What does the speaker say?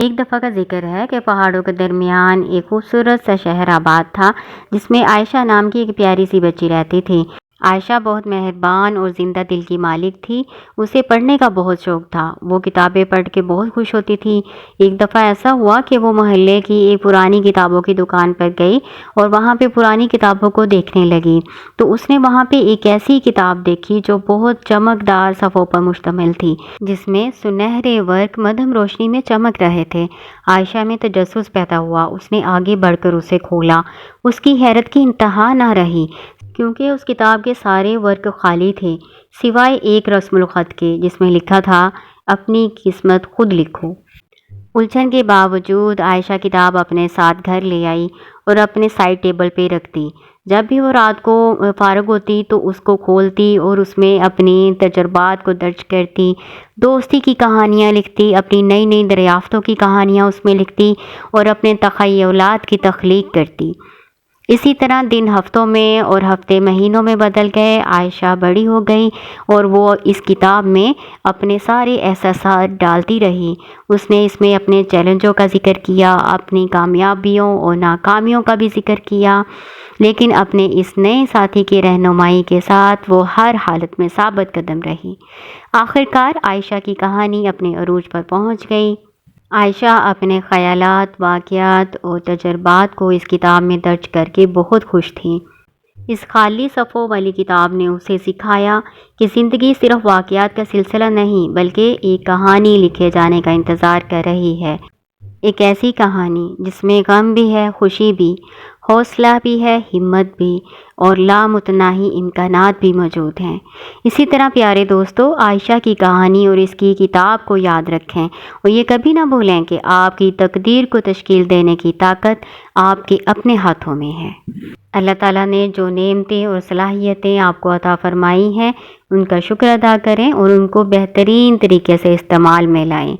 ایک دفعہ کا ذکر ہے کہ پہاڑوں کے درمیان ایک خوبصورت سا شہر آباد تھا جس میں عائشہ نام کی ایک پیاری سی بچی رہتی تھی۔ عائشہ بہت مہربان اور زندہ دل کی مالک تھی۔ اسے پڑھنے کا بہت شوق تھا۔ وہ کتابیں پڑھ کے بہت خوش ہوتی تھی۔ ایک دفعہ ایسا ہوا کہ وہ محلے کی ایک پرانی کتابوں کی دکان پر گئی اور وہاں پہ پرانی کتابوں کو دیکھنے لگی تو اس نے وہاں پہ ایک ایسی کتاب دیکھی جو بہت چمکدار صفحوں پر مشتمل تھی، جس میں سنہرے ورق مدھم روشنی میں چمک رہے تھے۔ عائشہ میں تجسس پیدا ہوا۔ اس نے آگے بڑھ کر اسے کھولا۔ اس کی حیرت کی انتہا نہ رہی کیونکہ اس کتاب کے سارے ورق خالی تھے سوائے ایک رسم الخط کے جس میں لکھا تھا، اپنی قسمت خود لکھو۔ الجھن کے باوجود عائشہ کتاب اپنے ساتھ گھر لے آئی اور اپنے سائڈ ٹیبل پہ رکھ دی۔ جب بھی وہ رات کو فارغ ہوتی تو اس کو کھولتی اور اس میں اپنی تجربات کو درج کرتی، دوستی کی کہانیاں لکھتی، اپنی نئی نئی دریافتوں کی کہانیاں اس میں لکھتی اور اپنے تخیلات کی تخلیق کرتی۔ اسی طرح دن ہفتوں میں اور ہفتے مہینوں میں بدل گئے۔ عائشہ بڑی ہو گئی اور وہ اس کتاب میں اپنے سارے احساسات ڈالتی رہی۔ اس نے اس میں اپنے چیلنجوں کا ذکر کیا، اپنی کامیابیوں اور ناکامیوں کا بھی ذکر کیا، لیکن اپنے اس نئے ساتھی کی رہنمائی کے ساتھ وہ ہر حالت میں ثابت قدم رہی۔ آخرکار عائشہ کی کہانی اپنے عروج پر پہنچ گئی۔ عائشہ اپنے خیالات، واقعات اور تجربات کو اس کتاب میں درج کر کے بہت خوش تھی۔ اس خالی صفحوں والی کتاب نے اسے سکھایا کہ زندگی صرف واقعات کا سلسلہ نہیں بلکہ ایک کہانی لکھے جانے کا انتظار کر رہی ہے۔ ایک ایسی کہانی جس میں غم بھی ہے، خوشی بھی، حوصلہ بھی ہے، ہمت بھی اور لامتناہی امکانات بھی موجود ہیں۔ اسی طرح پیارے دوستو، عائشہ کی کہانی اور اس کی کتاب کو یاد رکھیں اور یہ کبھی نہ بھولیں کہ آپ کی تقدیر کو تشکیل دینے کی طاقت آپ کے اپنے ہاتھوں میں ہے۔ اللہ تعالیٰ نے جو نعمتیں اور صلاحیتیں آپ کو عطا فرمائی ہیں ان کا شکر ادا کریں اور ان کو بہترین طریقے سے استعمال میں لائیں۔